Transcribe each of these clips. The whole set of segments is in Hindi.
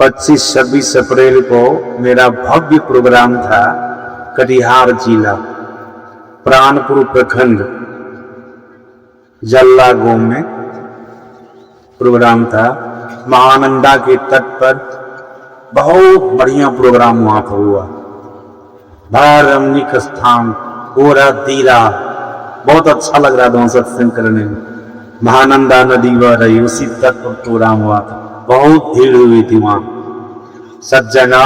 25-26 अप्रैल को मेरा भव्य प्रोग्राम था कटिहार जिला प्राणपुर प्रखंड जल्ला गांव में प्रोग्राम था। महानंदा के तट पर बहुत बढ़िया प्रोग्राम वहां पर हुआ। धार्मिक स्थान पूरा दीरा बहुत अच्छा लग रहा था सत्संग करने में। महानंदा नदी बह रही उसी तट पर प्रोग्राम हुआ था। बहुत भीड़ हुई थी वहां सज्जना।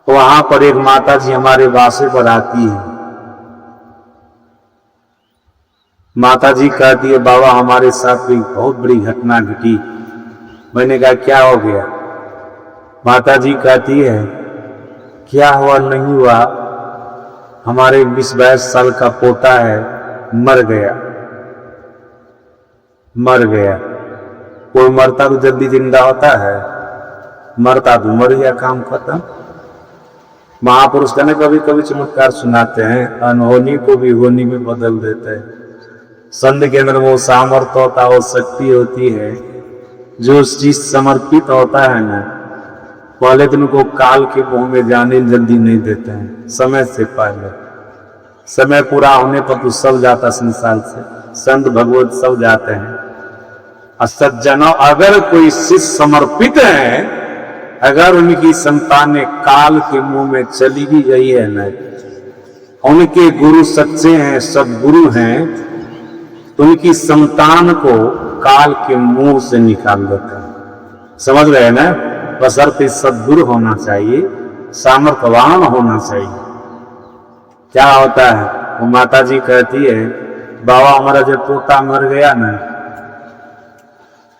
वहां पर एक माता जी हमारे वासे पर आती है। माता जी कहती है बाबा हमारे साथ कोई बहुत बड़ी घटना घटी। मैंने कहा क्या हो गया? माता जी कहती है क्या हुआ नहीं हुआ, हमारे 20-22 साल का पोता है मर गया। कोई मरता तो जल्दी जिंदा होता है, मरता तो मर गया, काम खत्म। महापुरुष कहने कभी कभी चमत्कार सुनाते हैं, अनहोनी को भी होनी में बदल देते हैं। संत के अंदर वो सामर्थ्य होता है, वो शक्ति होती है। जो चीज समर्पित होता है ना, पहले दिन को काल के मुंह में जाने जल्दी नहीं देते हैं। समय से पहले, समय पूरा होने पर तो सब जाता संसार से, संत भगवत सब जाते हैं। सज्जनों अगर कोई शिष्य समर्पित है, अगर उनकी संतानें काल के मुंह में चली भी गई है न, उनके गुरु सच्चे हैं, सब गुरु हैं, तो उनकी संतान को काल के मुंह से निकाल देते हैं। समझ गए ना? बशर्ते सद्गुरु होना चाहिए, सामर्थ्यवान होना चाहिए। क्या होता है वो माता जी कहती है बाबा हमारा जब पोता मर गया ना,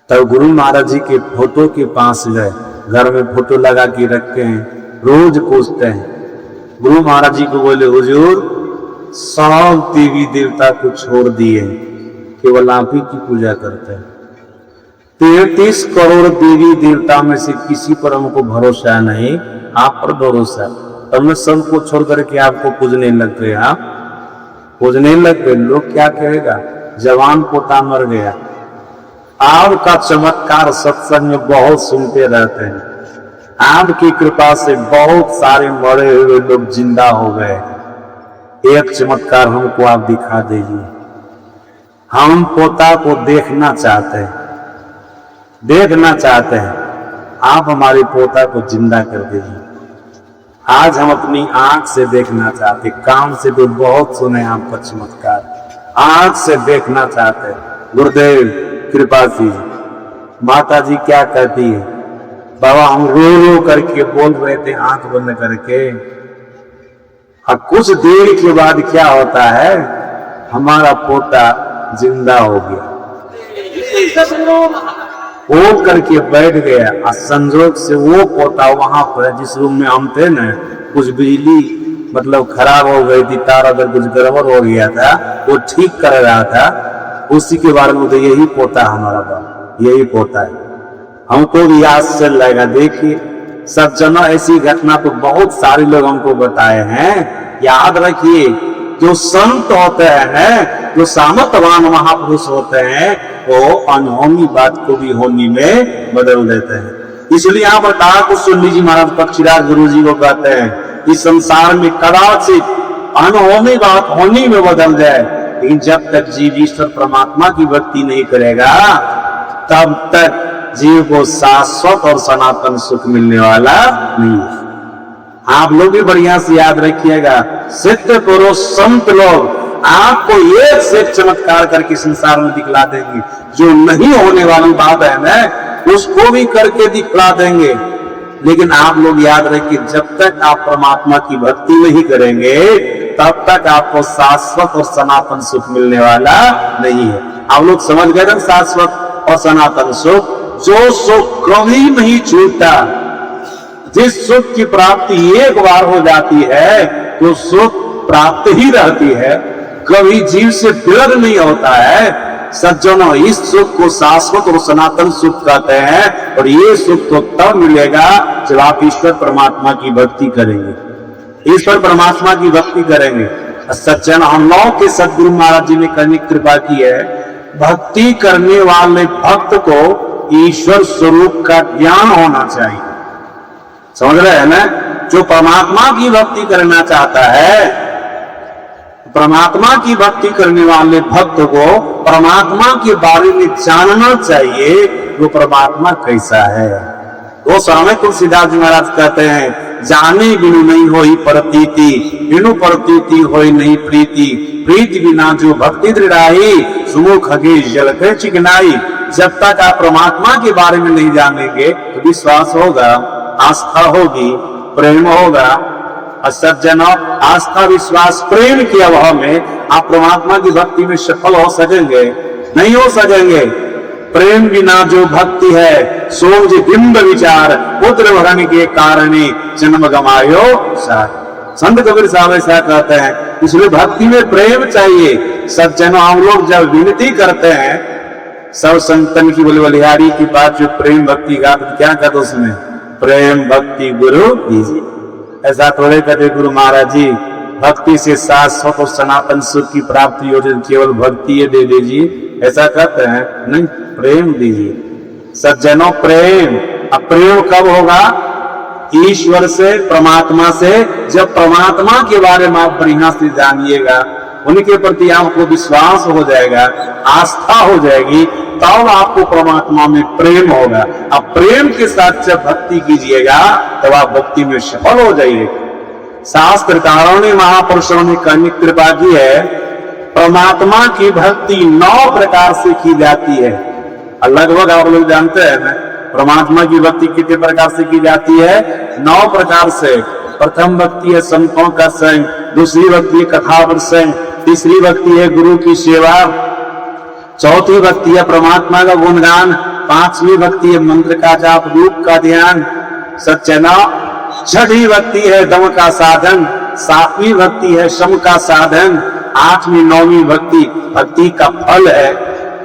तब गुरु महाराज जी के फोटो के पास गए। घर में फोटो लगा के रखे हैं, रोज पूछते हैं। गुरु महाराज जी को बोले हुजूर सब देवी देवता को छोड़ दिए, केवल आप ही की पूजा करते हैं। 33 करोड़ देवी देवता में से किसी पर हमको भरोसा नहीं, आप पर भरोसा। हमने सबको छोड़ करके आपको पूजने लग गए। आप पूजने लग गए, लोग क्या कहेगा? जवान पोता मर गया। आपका चमत्कार सत्संग में बहुत सुनते रहते हैं। आपकी कृपा से बहुत सारे मरे हुए लोग जिंदा हो गए। एक चमत्कार हमको आप दिखा दीजिए। हम पोता को देखना चाहते हैं, आप हमारे पोता को जिंदा कर दीजिए। आज हम अपनी आंख से देखना चाहते, कान से तो बहुत सुने आपका चमत्कार, आंख से देखना चाहते। गुरुदेव कृपा कीजिए। माता जी क्या कहती है? बाबा हम रो रो करके बोल रहे थे आंख बंद करके, और कुछ देर के बाद क्या होता है, हमारा पोता जिंदा हो गया। वो करके बैठ गया, और संजोग से वो पोता वहां पर जिस रूम में हम थे ना, कुछ बिजली मतलब खराब हो गई थी, तार अगर कुछ गड़बड़ हो गया था, वो ठीक कर रहा था। उसी के बारे में तो यही पोता हमारा बाप, यही पोता है। हमको भी आश्चर्य लगेगा। देखिए सज्जनों ऐसी घटना तो बहुत सारे लोग हमको बताए हैं। याद रखिए जो संत होते हैं, जो सामर्थ्यवान महापुरुष होते हैं, वो अनहोनी बात को भी होनी में बदल देते हैं। इसलिए यहाँ पर कहा कुछ सुन लीजिए, महाराज पक्षीराज गुरु जी को कहते हैं इस संसार में कदाचित अनहोनी बात होनी में बदल जाए, लेकिन जब तक जीव ईश्वर परमात्मा की भक्ति नहीं करेगा, तब तक जीव को शाश्वत और सनातन सुख मिलने वाला नहीं है। आप लोग भी बढ़िया से याद रखिएगा, सिद्ध पुरुष संत लोग आपको एक से एक चमत्कार करके संसार में दिखला देंगे। जो नहीं होने वाली बात है ना, उसको भी करके दिखला देंगे। लेकिन आप लोग याद रखिए, जब तक आप परमात्मा की भक्ति नहीं करेंगे, तब तक आपको शाश्वत और सनातन सुख मिलने वाला नहीं है। आप लोग समझ गए ना शाश्वत और सनातन सुख? जो सुख कभी नहीं छूटता, जिस सुख की प्राप्ति एक बार हो जाती है, वो सुख प्राप्त ही रहती है, कभी जीव से विरह नहीं होता है। सज्जनों इस सुख को शाश्वत और सनातन सुख कहते हैं, और ये सुख तो तब मिलेगा जब आप ईश्वर परमात्मा की भक्ति करेंगे, ईश्वर परमात्मा की भक्ति करेंगे। सज्जन हम लोगों के सदगुरु महाराज जी ने करने की कृपा की है, भक्ति करने वाले भक्त को ईश्वर स्वरूप का ज्ञान होना चाहिए। समझ रहे हैं ना? जो परमात्मा की भक्ति करना चाहता है, परमात्मा की भक्ति करने वाले भक्त को परमात्मा के बारे में जानना चाहिए, वो परमात्मा कैसा है। वो स्वामी तुलसीदास जी महाराज कहते हैं, जाने बिनु नहीं होई प्रतीति, बिनु प्रतीति होई नहीं प्रीति, प्रीति बिना जो भक्ति दृढ़ाई, सुमुख खगे जल के चिकनाई। जब तक आप परमात्मा के बारे में नहीं जानेंगे तो विश्वास होगा, आस्था होगी, प्रेम होगा। सज्जनों, आस्था विश्वास प्रेम के अभाव में आप परमात्मा की भक्ति में सफल हो सकेंगे? नहीं हो सकेंगे। प्रेम बिना जो भक्ति है, सोज बिंब विचार, पुत्र भरण के कारण जन्म गमायो सार। संत कबीर साहब ऐसा कहते हैं, इसलिए भक्ति में प्रेम चाहिए। सज्जनों, हम लोग जब विनती करते हैं, सब संतन की बलिहारी की बात, जो प्रेम भक्ति का क्या कहते उसमें, प्रेम भक्ति गुरु दीजिए। ऐसा थोड़े कहते गुरु महाराज जी भक्ति से शाश्वत और सनातन सुख की प्राप्ति हो, केवल भक्ति दे दीजिए, ऐसा कहते हैं? नहीं, प्रेम दीजिए। सज्जनों, प्रेम। अब प्रेम कब होगा? ईश्वर से, परमात्मा से। जब परमात्मा के बारे में आप बढ़िया से जानिएगा, उनके प्रति आपको विश्वास हो जाएगा, आस्था हो जाएगी, तब आपको परमात्मा में प्रेम होगा। अब प्रेम के साथ जब भक्ति कीजिएगा तब आप भक्ति में सफल हो जाइएगा। शास्त्रकारों ने, महापुरुषों ने करने की कृपा की है, परमात्मा की भक्ति 9 प्रकार से की जाती है। लगभग आप लोग जानते हैं ना, परमात्मा की भक्ति कितने प्रकार से की जाती है? 9 प्रकार से। प्रथम भक्ति है संतों का संग, दूसरी भक्ति है कथा प्रसंग, तीसरी भक्ति है गुरु की सेवा, चौथी भक्ति है परमात्मा का गुणगान, पांचवी भक्ति है मंत्र का जाप, रूप का ध्यान। सच्चना, छठी भक्ति है दम का साधन, सातवीं भक्ति है शम का साधन, आठवीं नौवीं भक्ति भक्ति का फल है।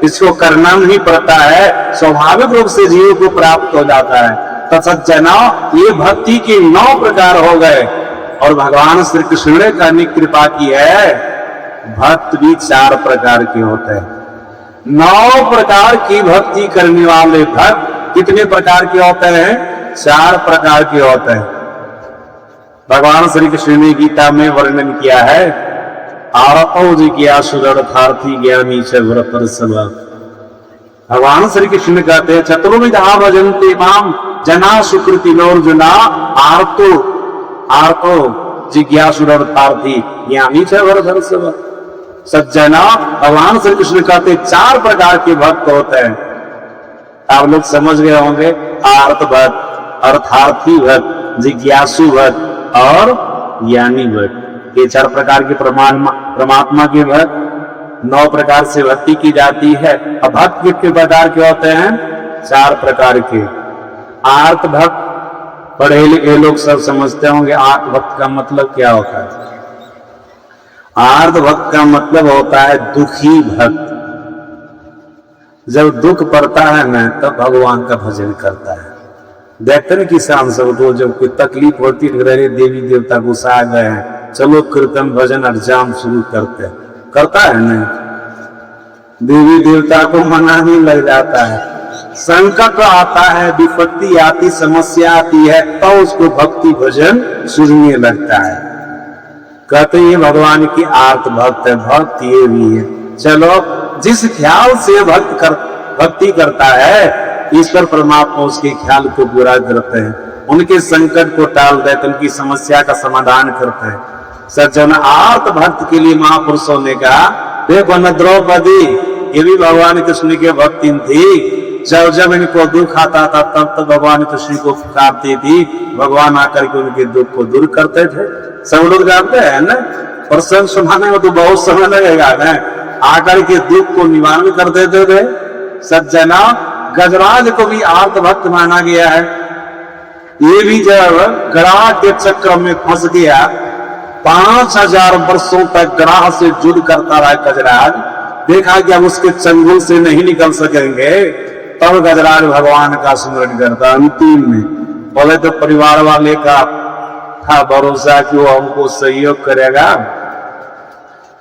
इसको करना नहीं पड़ता है, स्वाभाविक रूप से जीव को प्राप्त हो जाता है। तो सज्जना, ये भक्ति के 9 प्रकार हो गए। और भगवान श्री कृष्ण ने करने की कृपा की है, भक्त भी 4 प्रकार के होते हैं। 9 प्रकार की भक्ति करने वाले भक्त कितने प्रकार के होते हैं? 4 प्रकार के होते हैं। भगवान श्री कृष्ण ने गीता में वर्णन किया है, आरतो जिज्ञासुरर्थार्थी ज्ञानी च व्रतर्षभ। भगवान श्री कृष्ण कहते हैं, चतुर्विधा भजन्ते माम जना सुकृतिनोर्जुना, आर्तो जिज्ञासुरर्थार्थी ज्ञानी च व्रतर्षभ। सज्जना, भगवान श्री कृष्ण कहते 4 प्रकार के भक्त होते हैं। आप लोग समझ गए होंगे, आर्त भक्त, अर्थार्थी भक्त, जिज्ञासु भक्त और ज्ञानी भक्त। ये 4 प्रकार के परमात्मा के भक्त। 9 प्रकार से भक्ति की जाती है। अब भक्त कितने प्रकार के होते हैं? 4 प्रकार के। आर्त भक्त, पढ़े लिखे लोग सब समझते होंगे आर्त भक्त का मतलब क्या होता है। आर्त भक्त का मतलब होता है दुखी भक्त। जब दुख पड़ता है ना, तब भगवान का भजन करता है। देखते ना किसान सब को, जब कोई तकलीफ होती है, देवी देवता गुस्सा आ गए हैं, चलो कीर्तन भजन अर्जाम शुरू करते, करता है नहीं? देवी देवता को मनाने लग जाता है। संकट आता है, विपत्ति आती, समस्या आती है, तो उसको भक्ति भजन सुनने लगता है। कहते ये भगवान की आर्त भक्त है, भक्त ये भी है। चलो, जिस ख्याल से भक्ति करता है, ईश्वर परमात्मा उसके ख्याल को पूरा करते हैं, उनके संकट को टाल देते, उनकी समस्या का समाधान करते हैं। सज्जन, आर्त भक्त के लिए महापुरुषों ने कहा, देखो न द्रौपदी, ये भी भगवान कृष्ण के भक्ति थी। जब जब इनको दुख आता था, तब तब भगवान कृष्ण को पुकारती थी, भगवान आकर के उनके दुख को दूर करते थे। सब लोग जानते हैं ना, प्रसंग सुनाने में तो बहुत समय लगेगा ना, आकर के दुख को निवारण कर देते थे। सज्जना, गजराज को भी आर्त भक्त माना गया है। ये भी जब ग्राह के चक्र में फंस गया, 5000 वर्षों तक ग्राह से जुड़ करता रहा गजराज, देखा कि अब उसके चंगुल से नहीं निकल सकेंगे, तब गजराज भगवान का स्मरण करता। अंतिम में बोले तो परिवार वाले का था भरोसा कि वो हमको सहयोग करेगा,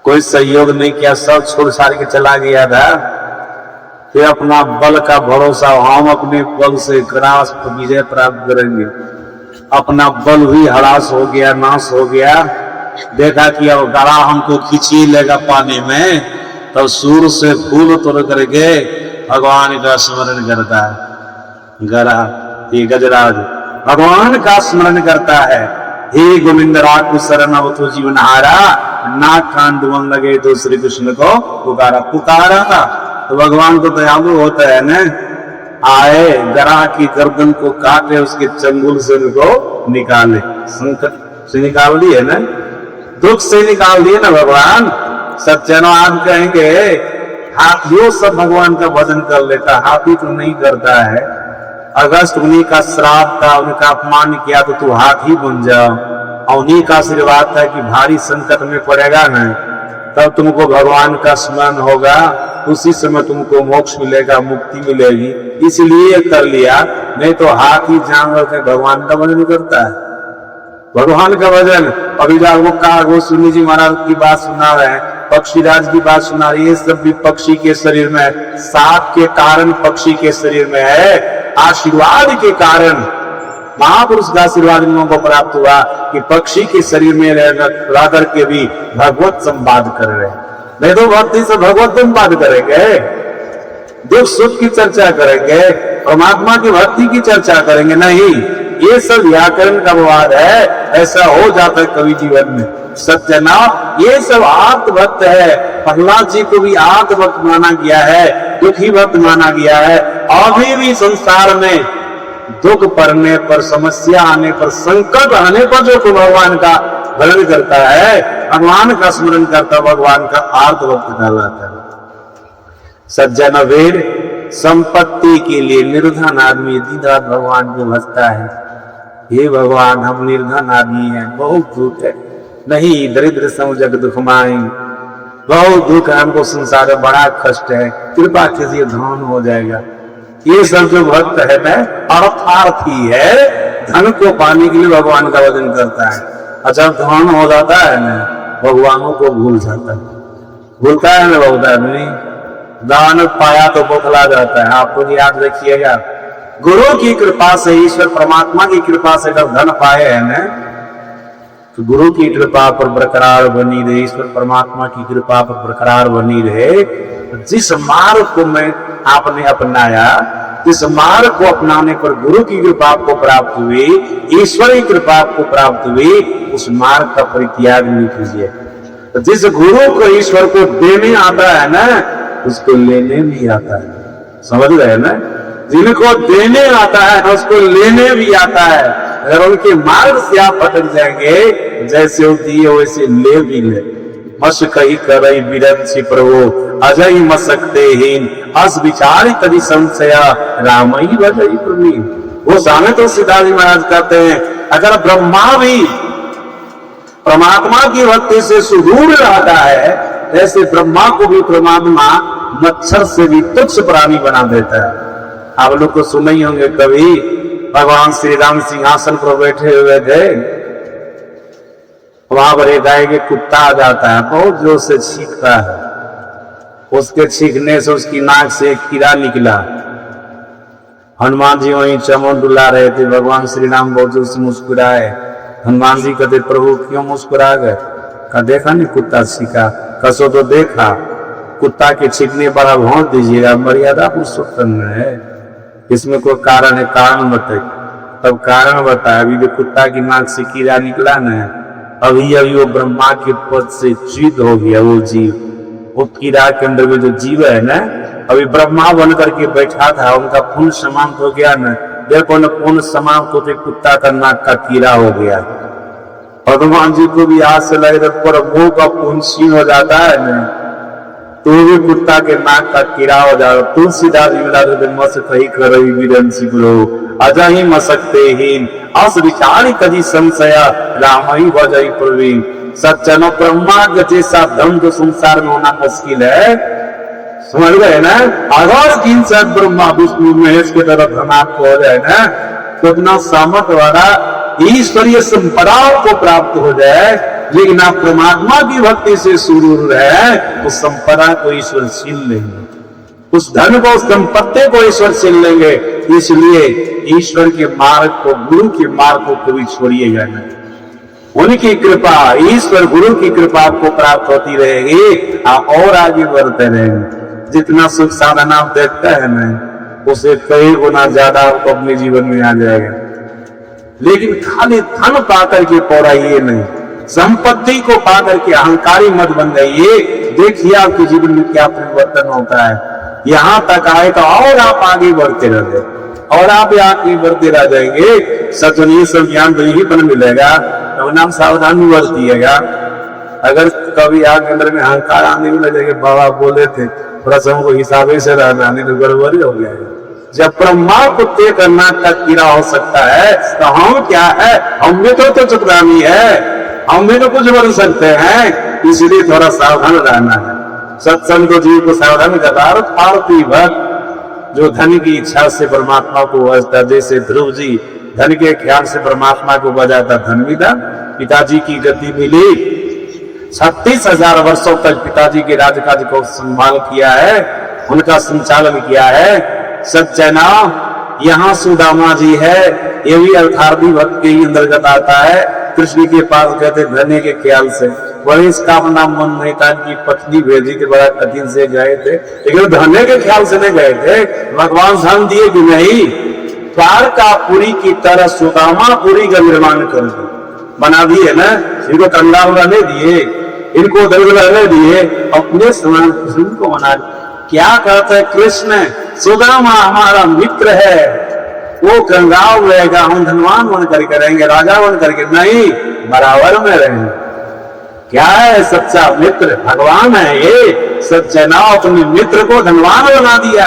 कोई सहयोग नहीं किया, सब छोड़ छाड़ के चला गया था। फिर अपना बल का भरोसा, हम अपने बल से ग्रास पर विजय प्राप्त करेंगे। अपना बल भी हरास हो गया, नाश हो गया। देखा कि अब गड़ा हमको खींची लेगा पानी में, तब सूर से फूल तोड़ करके भगवान का स्मरण करता है। गरा ये गजराज भगवान का स्मरण करता है। हे गोविंद राखु शरण अब तो जीवन हारा, नाक कान डूबन लगे तो श्री कृष्ण को पुकारा। पुकारा तो भगवान तो दयालु होता है ना, आए गरा की गर्दन को काटे, उसके चंगुल से उनको निकाले। संकट से निकाल दिए ना, दुख से निकाल दिए ना भगवान। सज्जनों आप कहेंगे हाथियों सब भगवान का भजन कर लेता, हाथी तो नहीं करता है। अगस्त उन्हीं का श्राप था, उनका अपमान किया तो तू हाथी बन जाओ, और उन्हीं का आशीर्वाद था कि भारी संकट में पड़ेगा ना तब तुमको भगवान का स्मरण होगा, उसी समय तुमको मोक्ष मिलेगा, मुक्ति मिलेगी, इसलिए कर लिया। नहीं तो हाथी जानवर के भगवान का भजन करता है। भगवान का भजन अभी वो कहा, वो सुनी जी महाराज की बात सुना रहे हैं, पक्षीराज की बात सुना रही है। सब भी पक्षी के शरीर में, साप के कारण पक्षी के शरीर में है। आशीर्वाद के कारण महापुरुष का आशीर्वाद इन लोगों को प्राप्त हुआ कि पक्षी के शरीर में रह करके भी भगवत संवाद कर रहे हैं। नहीं तो भक्ति से भगवत संवाद करेंगे, दुख सुख की चर्चा करेंगे, परमात्मा की भक्ति की चर्चा करेंगे नहीं। ये सब व्याकरण का विवाद है, ऐसा हो जाता है कवि जीवन में। सज्जना ये सब आत्मभक्त है। प्रहलाद जी को भी आत्मभक्त माना गया है, दुखी भक्त माना गया है। अभी भी संसार में दुख पड़ने पर, समस्या आने पर, संकट आने पर जो भगवान का भजन करता है, भगवान का स्मरण करता, भगवान का आत्मभक्त कहलाता है। सज्जन वीर संपत्ति के लिए निर्धन आदमी दिन रात भगवान को भजता है। हे भगवान हम निर्धन आदमी हैं, बहुत दुख है, नहीं दरिद्र सम जग दुख माई, बहुत दुख है हमको, संसार में बड़ा कष्ट है, कृपा कीजिए धन हो जाएगा। ये सब जो भक्त है ना अर्थार्थी है, धन को पाने के लिए भगवान का भजन करता है। अच्छा धन हो जाता है ना भगवानों को भूल जाता है, भूलता है ना बहुत आदमी। दान पाया तो बौखला जाता है। आप तो याद रखिएगा, गुरु की कृपा से, ईश्वर परमात्मा की कृपा से जब धन पाए हैं ना, तो गुरु की कृपा पर बरकरार बनी रहे, ईश्वर परमात्मा की कृपा पर बरकरार बनी रहे। जिस मार्ग को मैं आपने अपनाया, जिस मार्ग को अपनाने पर गुरु की कृपा आपको प्राप्त हुई, ईश्वर की कृपा आपको प्राप्त हुई, उस मार्ग का परित्याग नहीं कीजिए। तो जिस गुरु को ईश्वर को देने आता है ना, उसको लेने भी आता है। समझ रहे ना, जिनको देने आता है उसको लेने भी आता है। अगर उनके मार्ग से आप भटक जाएंगे, जैसे वो दिए वैसे ले भी ले। मस कही करई बिरंसी प्रभु अजय मसकते हीन, अस विचार कदी संशया रामई भजई प्रवीण। वो सामने तो सीताजी महाराज कहते हैं, अगर ब्रह्मा भी परमात्मा की भक्ति से सुदूर रहता है, ऐसे ब्रह्मा को भी परमात्मा मच्छर से भी तुच्छ प्राणी बना देता है। आप लोग को सुने ही होंगे, कभी भगवान श्री राम सिंहासन पर बैठे हुए थे, वहां पर एक गाय के कुत्ता आ जाता है, बहुत जोर से छींकता है। उसके छींकने से उसकी नाक से एक कीड़ा निकला। हनुमान जी वहीं चमन डुला रहे थे, भगवान श्री राम बहुत जोर से मुस्कुराए। हनुमान जी कहते प्रभु क्यों मुस्कुरा गए? का देखा नहीं कुत्ता छींका? कसो तो देखा, कुत्ता के छींकने पर आप भोंक दीजिएगा, मर्यादा पुरुषोत्तम है, इसमें कोई कारण है, कारण बताइए। तब कारण बताया, अभी जो कुत्ता की नाक से कीड़ा निकला ना, अभी अभी वो ब्रह्मा के पद से च्युत हो गया वो जीव। वो कीड़ा के अंदर में जो जीव है ना, अभी ब्रह्मा बन करके बैठा था, उनका पुण्य समाप्त हो गया ना, देखो न पुण्य समाप्त होते कुत्ता का नाक का कीड़ा हो गया। हनुमान जी को भी आज से लगे पर मुंह का पुण्य क्षीण हो जाता है ना, तो भी कुत्ता के नाक का कीड़ा हो जाएगा। तुलसीदास मस कही करई बिरंसी प्रभु अजहि मसकते हीन, अस विचार कदी संशया रामई भजई प्रवीण। सज्जनों ब्रह्मा जैसा धन तो संसार में होना मुश्किल है, समझ गए ना। अगर 3 साल ब्रह्मा विष्णु महेश के तरफ धनात्म हो जाए ना, तो उतना सामर्थ वाला ईश्वरीय संपदा को प्राप्त हो जाए। लेकिन आप परमात्मा की भक्ति से सुरूर रहे, उस संपदा को ईश्वर छीन लेंगे। उस धन को, उस संपत्ति को ईश्वर छीन लेंगे। इसलिए ईश्वर के मार्ग को, गुरु के मार्ग को कभी छोड़िएगा नहीं। उनकी कृपा, ईश्वर गुरु की कृपा आपको प्राप्त होती रहेगी, आप और आगे बढ़ते रहेंगे। जितना सुख साधना आप देखते हैं ना, उसे कई गुना ज्यादा आपको अपने जीवन में आ जाएगा। लेकिन खाली धन पाकर के पौड़ाइए नहीं, संपत्ति को पाकर के अहंकारी मत बन जाइए। देखिए आपके जीवन में क्या परिवर्तन होता है। यहां तक आए तो और आप आगे बढ़ते रह गए, और आप आगे बढ़ते रह जाएंगे। सचुनिए सब ज्ञान तो यही पर मिलेगा, तो नाम सावधानी बरतिएगा। अगर कभी आपके अंदर में अहंकार आने में लगेगा, बाबा बोले थे थोड़ा सा हमको हिसाबे से रहना, नहीं तो गड़बड़ी हो गया। जब ब्रह्मा को तय करना तक कीड़ा हो सकता है, तो हम क्या है, हम भी तो चुकरानी है, हम भी तो कुछ बन सकते हैं। इसलिए थोड़ा सावधान रहना है। सत्संग तो जीव को सावधान करता है। पार्थी भक्त जो धन की इच्छा से परमात्मा को बजता, जैसे ध्रुव जी धन के ख्याल से परमात्मा को बजाता धनविदा, पिताजी की गति मिली, 36,000 वर्षों तक पिताजी के राजकाज को संभाल किया है, उनका संचालन किया है। सच्चैना यहाँ सुदामा जी है, ये भी अर्थार्थी भक्त के ही अंतर्गत आता है। कृष्ण के पास कहते धन्य के ख्याल से, बड़े इसका अपना मन नहीं था कि पत्नी भेजी के बड़ा कठिन से गए थे, लेकिन धन्य के ख्याल से नहीं गए थे। भगवान धन दिए कि नहीं, द्वारकापुरी की तरह सुदामापुरी का निर्माण कर बना दिए ना। इनको कंगा नहीं दिए, इनको दलदल रहने दिए, अपने समान कृष्ण को बना। क्या कहते हैं कृष्ण, सुदामा हमारा मित्र है, वो कंगाल रहेगा, हम धनवान बन करके रहेंगे, राजा बन करके नहीं, बराबर में रहेंगे। क्या है सच्चा मित्र? भगवान है ये। सज्जना अपने मित्र को धनवान बना दिया,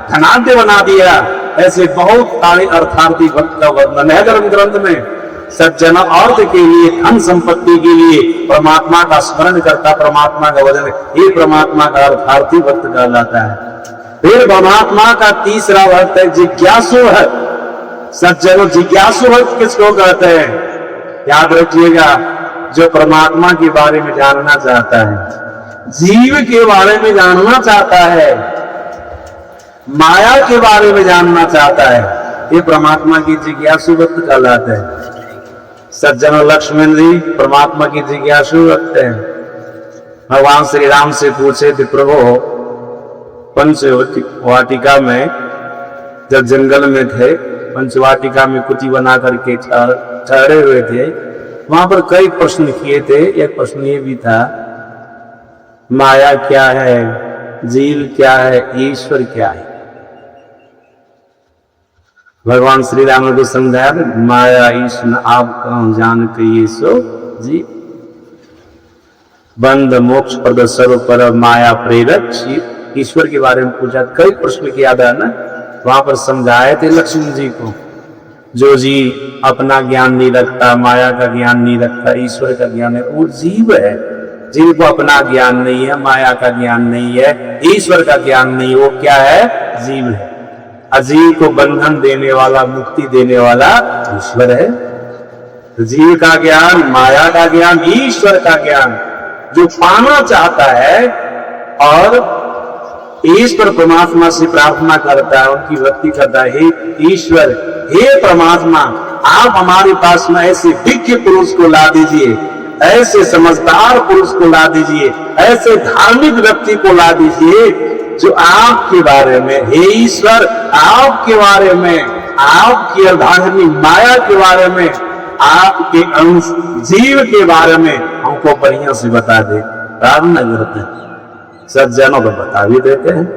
धनाढ्य बना दिया। ऐसे बहुत सारे अर्थार्थी भक्त का वर्णन है धर्म ग्रंथ में। सज्जना अर्थ के लिए, धन संपत्ति के लिए परमात्मा का स्मरण करता, परमात्मा का वजन, ये परमात्मा का अर्थार्थी भक्त कहलाता है। फिर परमात्मा का तीसरा भक्त है जिज्ञासु भक्त। सज्जनों, जिज्ञासु भक्त किसको कहते हैं? याद रखिएगा, जो परमात्मा के बारे में जानना चाहता है, जीव के बारे में जानना चाहता है, माया के बारे में जानना चाहता है, ये परमात्मा की जिज्ञासु भक्त कहलाते हैं। सज्जनों, लक्ष्मण जी परमात्मा की जिज्ञासु भक्त हैं। भगवान श्री राम से पूछे थे, प्रभु पंचवाटिका में जब जंगल में थे, पंचवाटिका में कुटी बना करके ठहरे हुए थे, वहां पर कई प्रश्न किए थे। एक प्रश्न ये भी था, माया क्या है, जीव क्या है, ईश्वर क्या है? भगवान श्री राम ने समझाया, माया ईश्वर आप कौन जान के ये सो जीव, बंद मोक्ष प्रद सर्व पर माया प्रेरक शिव। ईश्वर के बारे में पूछा, कई प्रश्न किया था ना, वहां पर समझाए थे लक्ष्मण जी को। जो जी अपना ज्ञान नहीं रखता, माया का ज्ञान नहीं रखता, ईश्वर का ज्ञान है, वो जीव है। जीव को अपना ज्ञान नहीं है, माया का ज्ञान नहीं है, ईश्वर का ज्ञान नहीं, वो क्या है? जीव है। अजीव को बंधन देने वाला, मुक्ति देने वाला ईश्वर है। जीव का ज्ञान, माया का ज्ञान, ईश्वर का ज्ञान जो पाना चाहता है और ईश्वर परमात्मा से प्रार्थना करता है, उनकी भक्ति करता है, हे ईश्वर, हे परमात्मा, आप हमारे पास में ऐसे दिव्य पुरुष को ला दीजिए, ऐसे समझदार पुरुष को ला दीजिए, ऐसे धार्मिक व्यक्ति को ला दीजिए जो आपके बारे में, हे ईश्वर, आपके बारे में, आपकी अर्धांगिनी माया के बारे में, आपके अंश जीव के बारे में हमको बढ़िया से बता दे। प्रार्थना करते हैं, सज्जनों को बता भी देते हैं,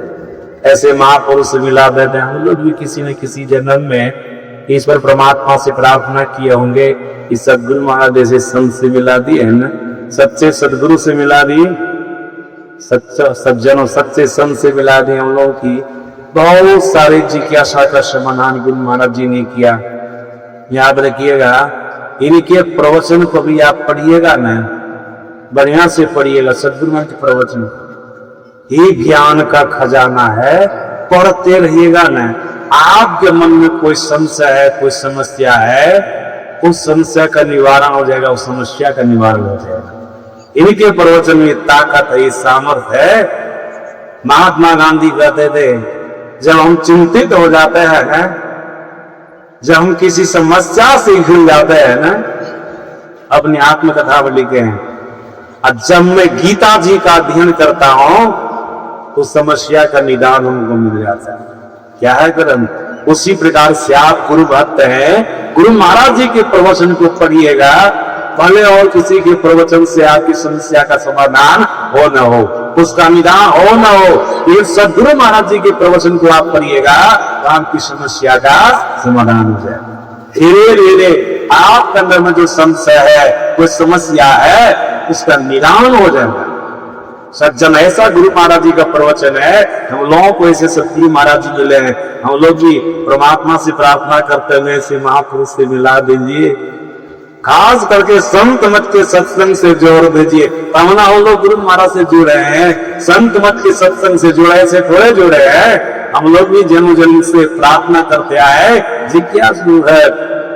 ऐसे महापुरुष मिला देते हैं। हम लोग भी किसी न किसी जन्म में ईश्वर परमात्मा से प्रार्थना किए होंगे, इस सदगुरु महाराज जैसे संत से मिला दिए है ना, सच्चे सदगुरु से मिला दिए, सज्जनों सच्चे संत से मिला दिए। हम लोगों की बहुत सारी जिज्ञासा का समाधान गुरु महाराज जी ने किया। याद रखिएगा, इनके प्रवचन को भी आप पढ़िएगा ना, बढ़िया से पढ़िएगा। सदगुरु महाराज के प्रवचन ये ज्ञान का खजाना है, पढ़ते रहिएगा ना। आपके मन में कोई संशय है, कोई समस्या है, उस समस्या का निवारण हो जाएगा, उस समस्या का निवारण हो जाएगा। इनके प्रवचन में ताकत है, सामर्थ्य है महात्मा गांधी कहते थे जब हम चिंतित हो जाते हैं, जब हम किसी समस्या से घिर जाते हैं ना, अपनी आत्मकथा में लिखे हैं, और जब मैं गीता जी का अध्ययन करता हूं तो समस्या का निदान हमको मिल जाता है। क्या है कर्म? उसी प्रकार से आप गुरु भक्त हैं, गुरु महाराज जी के प्रवचन को पढ़िएगा, भले और किसी के प्रवचन से आपकी समस्या का समाधान हो न हो, उसका निदान हो न हो, ये सदगुरु महाराज जी के प्रवचन को आप पढ़िएगा तो आपकी समस्या का समाधान हो जाएगा। धीरे धीरे आपके अंदर में जो संशय है, कोई समस्या है, उसका निदान हो जाएगा। सज्जन, ऐसा गुरु महाराज जी का प्रवचन है, हम लोगों को ऐसे सतगुरु महाराज जी मिले हैं, हम लोग भी परमात्मा से प्रार्थना करते हुए ऐसे महापुरुष से मिला दीजिए, खास करके संत मत के सत्संग से जोड़ दीजिए। तमना हम लोग गुरु महाराज से जुड़े हैं, संत मत के सत्संग से जुड़े से थोड़े जुड़े हैं, हम लोग भी जन्म जन्म से प्रार्थना करते आए। जिज्ञासु है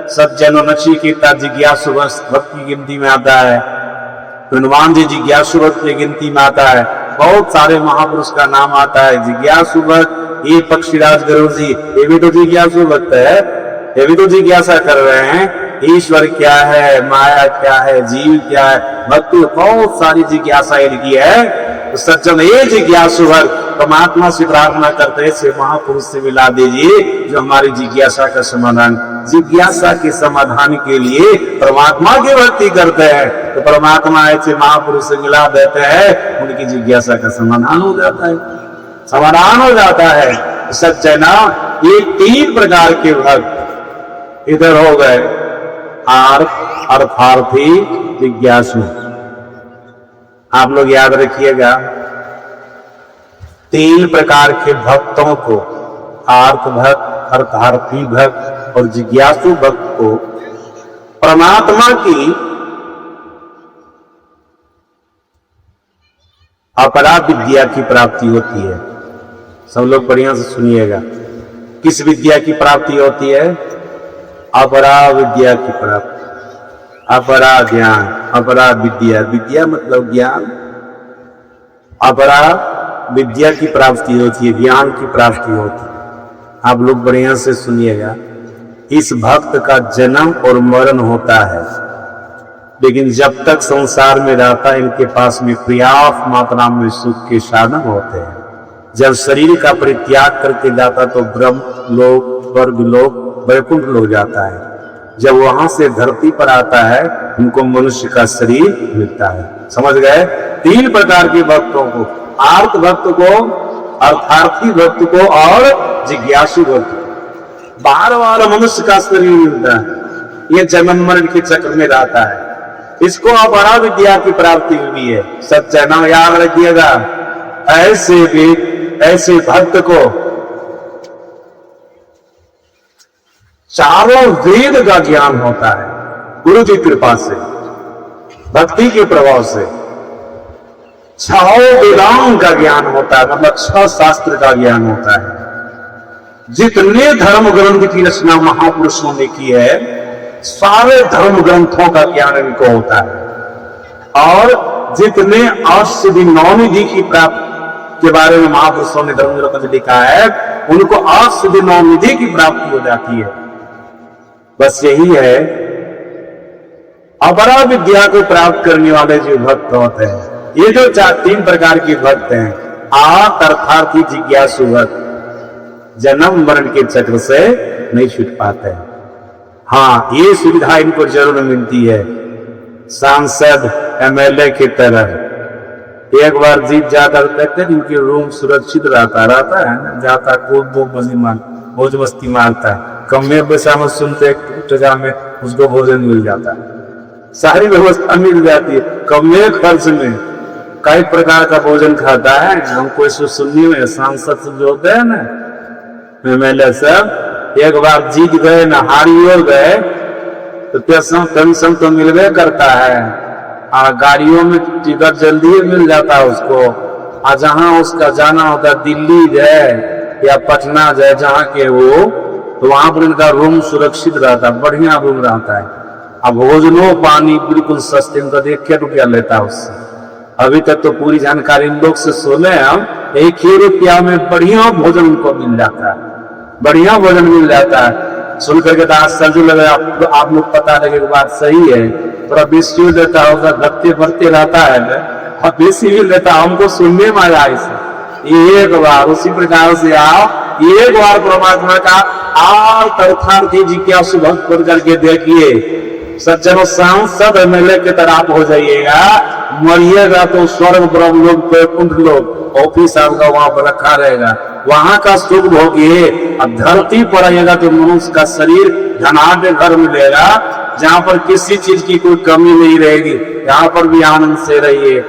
सज्जन, नचिकेता जिज्ञासु भक्त की गिनती में आता है, हनुमान जी जिज्ञासु भक्त की गिनती में आता है, बहुत सारे महापुरुष का नाम आता है जिज्ञासु भक्त। ये पक्षीराज गरुड़ जी, ये भी तो जिज्ञासु भक्त है, ये भी तो जिज्ञासा कर रहे हैं ईश्वर क्या है, माया क्या है, जीव क्या है, भक्ति बहुत सारी जिज्ञासा इनकी है। तो सज्जन, ये जिज्ञासु भक्त परमात्मा से प्रार्थना करते से महापुरुष से मिला दीजिए जो हमारी जिज्ञासा का समाधान, जिज्ञासा के समाधान के लिए परमात्मा की भक्ति करते हैं तो परमात्मा ऐसे महापुरुष से मिला देते हैं, उनकी जिज्ञासा का समाधान हो जाता है, समाधान हो जाता है। सच्चाई ना, ये 3 प्रकार के भक्त इधर हो गए, अर्थार्थी, जिज्ञासु। आप लोग याद रखिएगा, 3 प्रकार के भक्तों को, आर्थ भक्त, अर्थार्थी भक्त और जिज्ञासु भक्त को परमात्मा की अपरा विद्या की प्राप्ति होती है। सब लोग बढ़िया से सुनिएगा, किस विद्या की प्राप्ति होती है? अपरा विद्या की प्राप्ति, अपरा ज्ञान, अपरा विद्या, विद्या मतलब ज्ञान, अपरा विद्या की प्राप्ति होती है, ज्ञान की प्राप्ति होती है। आप लोग बढ़िया से सुनिएगा, इस भक्त का जन्म और मरण होता है, लेकिन जब तक संसार में रहता है इनके पास में पर्याप्त मात्रा में सुख के साधन होते हैं। जब शरीर का परित्याग करके जाता तो ब्रह्म लोक, स्वर्ग लोक, वैकुंठ लोक जाता है। जब वहां से धरती पर आता है उनको मनुष्य का शरीर मिलता है। समझ गए? 3 प्रकार के भक्तों को, आर्त भक्त को, अर्थार्थी भक्त को और जिज्ञासु भक्त को बार बार मनुष्य का शरीर मिलता है, ये जन्म मरण के चक्र में रहता है, इसको अपरा विद्या की प्राप्ति हुई है। सच्चा नाम याद रखिएगा, ऐसे भक्त को चारों वेद का ज्ञान होता है गुरु जी कृपा से, भक्ति के प्रभाव से। 6 वेदांग का ज्ञान होता है, मतलब 6 शास्त्र का ज्ञान होता है। जितने धर्म ग्रंथ की रचना महापुरुषों ने की है, सारे धर्म ग्रंथों का ज्ञान इनको होता है। और जितने अष्टसिद्धि 9 निधि की प्राप्ति के बारे में महापुरुषों ने धर्म ग्रंथ में लिखा है, उनको अष्टसिद्धि 9 निधि की प्राप्ति हो जाती है। बस यही है, अपरा विद्या को प्राप्त करने वाले जो भक्त होते हैं, ये जो 3 प्रकार के भक्त हैं, अर्थार्थी, जिज्ञासु भक्त, जन्म मरण के चक्र से नहीं छूट पाते हैं। हाँ, ये सुविधा इनको जरूर मिलती है, सांसद MLA की तरह। एक बार जीत जाता कहते हैं उनके रूम सुरक्षित रहता है ना, जाता खूब मौज मस्ती मारता है, कमे पैसा में सुनते टजा में उसको भोजन मिल जाता है, सारी व्यवस्था मिल जाती है, कमे खर्च में कई प्रकार का भोजन खाता है। हमको इसको सुनने में सांसद जो होते हैं ना, MLA सब, एक बार जीत गए ना, हारी हो गए तो पेंशन तो मिल गए करता है, गाड़ियों में टिकट जल्दी ही मिल जाता है उसको, और जहां उसका जाना होता है, दिल्ली जाए या पटना जाए जहां के वो, तो वहां पर इनका रूम सुरक्षित रहता है, बढ़िया रूम रहता है। अब भोजनो पानी बिल्कुल सस्ते, उनका 1 रुपया लेता है उससे, अभी तक तो पूरी जानकारी इन लोग से सुने हम। 1 रुपया में बढ़िया भोजन उनको मिल जाता है, बढ़िया भोजन मिल जाता है। सुन करके तो आश्चर्य लगे। आप लोग पता लगे कि बात सही है, थोड़ा बेसी भी लेता होगा, घटते बढ़ते रहता है ना, और बेसी भी लेता, हमको सुनने में आया इसे। एक बार उसी प्रकार से आप एक बार परमात्मा का और तर्थार्थी जिज्ञासु भक्त बन करके देखिए, सज्जनों सांसद एमएलए के तरह आप हो जाइएगा। मरिएगा तो स्वर्ग ब्रह्म लोग वैकुंठ लोग ऑफिस आपका वहां पर रखा रहेगा, वहां का सुख भोगिए। अब धरती पर आइएगा तो मनुष्य का शरीर धनाढ़ घर मिलेगा, जहां पर किसी चीज की कोई कमी नहीं रहेगी, यहाँ पर भी आनंद से रहिए।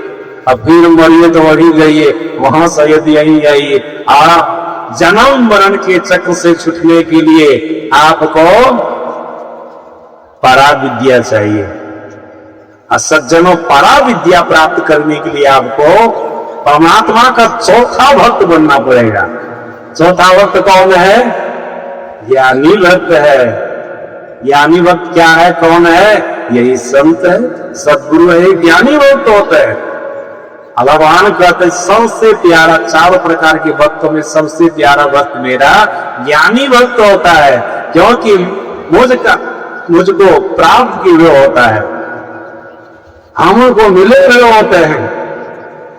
अब फिर मरिए तो वही जाइए, वहां से यदि यही आइए। आप जन्म मरण के चक्र से छूटने के लिए आपको परा विद्या चाहिए। सज्जनों, परा विद्या प्राप्त करने के लिए आपको परमात्मा का चौथा भक्त बनना पड़ेगा। चौथा भक्त कौन है? ज्ञानी भक्त है। ज्ञानी भक्त क्या है, कौन है? यही संत है, सद्गुरु है, ज्ञानी भक्त होते हैं। भगवान कहते सबसे प्यारा, 4 प्रकार के भक्तों में सबसे प्यारा भक्त मेरा ज्ञानी भक्त होता है, क्योंकि मुझको प्राप्त किए हुए होता है, हमको मिले हुए होते हैं,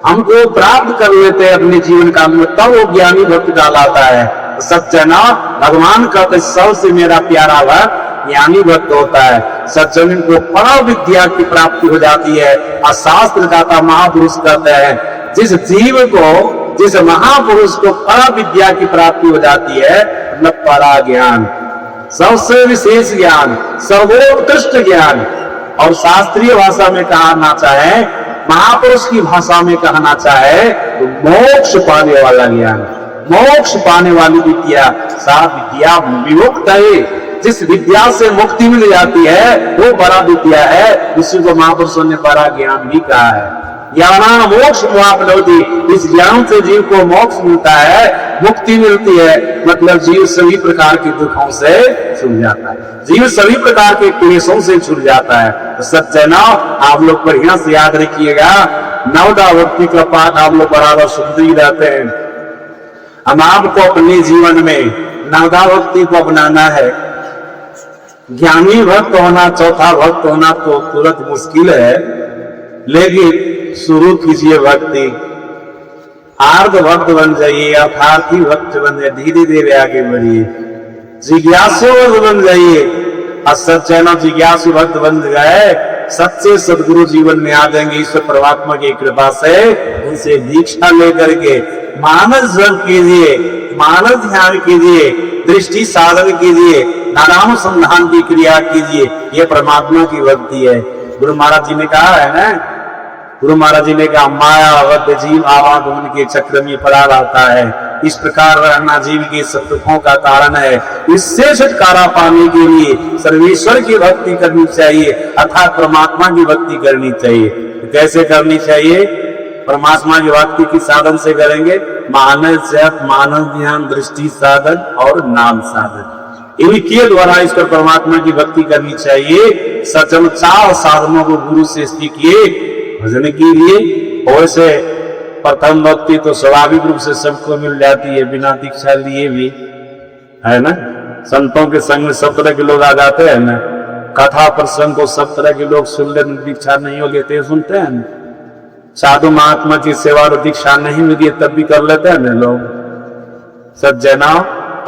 हमको प्राप्त कर लेते हैं अपने जीवन काल में, तब वो ज्ञानी भक्त कहलाता है। सज्जना, भगवान कहते सबसे मेरा प्यारा भक्त ज्ञानी भक्त होता है। सज्जन को परा विद्या की प्राप्ति हो जाती है। और शास्त्र कहता, महापुरुष कहते हैं, जिस जीव को, जिस महापुरुष को परा विद्या की प्राप्ति हो जाती है, मतलब परा ज्ञान, सबसे विशेष ज्ञान, सर्वोत्कृष्ट ज्ञान। और शास्त्रीय भाषा में कहना चाहे, महापुरुष की भाषा में कहना चाहे तो मोक्ष पाने वाला ज्ञान, मोक्ष पाने वाली विद्या, सा विद्या विमुक्त है। जिस विद्या से मुक्ति मिल जाती है वो बड़ा विद्या है, उसी को महापुरुषों ने बड़ा ज्ञान भी कहा है। ज्ञाना मोक्ष प्राप्नोति, इस ज्ञान से जीव को मोक्ष मिलता है, मुक्ति मिलती है, मतलब जीव सभी प्रकार के दुखों से छूट जाता है, जीव सभी प्रकार के क्लेशों से छूट जाता है। तो सज्जनों, आप लोग बढ़िया से याद रखिएगा, नवदा भक्ति का पाठ आप लोग बराबर सुनते ही रहते हैं। हम आपको अपने जीवन में नवदा भक्ति को अपनाना है। ज्ञानी भक्त होना, चौथा भक्त होना तो तुरंत मुश्किल है, लेकिन शुरू कीजिए भक्ति, आर्ध भक्त बन जाइए, अर्थार्थी भक्त बन जाइए, धीरे धीरे आगे बढ़िए, जिज्ञासु भक्त बन जाइए। और सच्चैन जिज्ञासु भक्त बन गए, सच्चे सदगुरु जीवन में आ जाएंगे ईश्वर परमात्मा की कृपा से। उनसे दीक्षा लेकर के मानस जप कीजिए, मानस ध्यान कीजिए, दृष्टि साधन कीजिए, नानानुसंधान की क्रिया कीजिए, ये परमात्मा की भक्ति है। गुरु महाराज जी ने कहा है ना, गुरु महाराज जी ने कहा, मायावत जीव आवागमन के चक्र में पड़ा रहता है, इस प्रकार रहना जीव के सब दुखों का कारण है। इससे छुटकारा पाने के लिए सर्वेश्वर की भक्ति करनी चाहिए, अर्थात परमात्मा की भक्ति करनी चाहिए। तो कैसे करनी चाहिए? परमात्मा की भक्ति की साधन से करेंगे, मानस जप, मानस ध्यान, दृष्टि साधन और नाम साधन, इनके द्वारा ईश्वर परमात्मा की भक्ति करनी चाहिए। सज्जन 4 साधनों को गुरु से सीखिए भजन के लिए। वैसे प्रथम भक्ति तो स्वाभाविक रूप से सबको मिल जाती है, बिना दीक्षा लिए भी, है ना। संतों के संग में सब तरह के लोग आ जाते हैं ना, कथा प्रसंग को सब तरह के लोग सुन ले, दीक्षा नहीं हो लेते सुनते हैं ना। साधु महात्मा की सेवा और दीक्षा नहीं मिली तब भी कर लेते हैं ना लोग। सज्जना,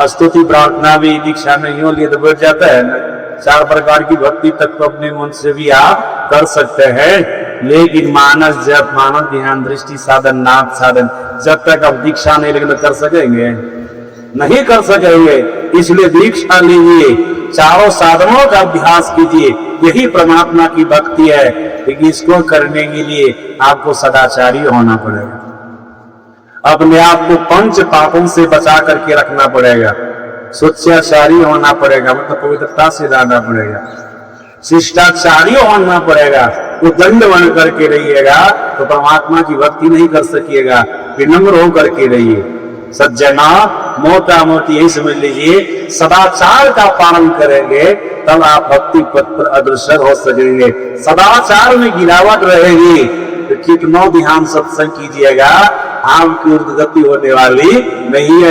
स्तुति प्रार्थना भी दीक्षा नहीं हो लिए तो बैठ जाता है ना। 4 प्रकार की भक्ति तक तो अपने मन से भी आप कर सकते हैं, लेकिन मानस जप, मानस ध्यान, दृष्टि साधन, नाम साधन, जब तक आप दीक्षा नहीं लेंगे कर सकेंगे? नहीं कर सकेंगे। इसलिए दीक्षा लीजिए, 4 साधनों का अभ्यास कीजिए, यही परमात्मा की भक्ति है। लेकिन इसको करने के लिए आपको सदाचारी होना पड़ेगा, अपने आप को 5 पापों से बचा करके रखना पड़ेगा, शुचियाचारी होना पड़ेगा, मतलब पवित्रता से रहना पड़ेगा, शिष्टाचारी होना पड़ेगा। तो दंड बन करके रहिएगा तो परमात्मा की भक्ति नहीं कर सकिएगा, विनम्र होकर के रहिए। सज्जना, मोटा मोटी यही समझ लीजिए, सदाचार का पालन करेंगे तब आप भक्ति पथ पर अग्रसर हो सकेंगे। सदाचार में गिरावट रहेगी तो कितनों ध्यान सत्संग कीजिएगा, आपकी उर्दगति होने वाली नहीं है।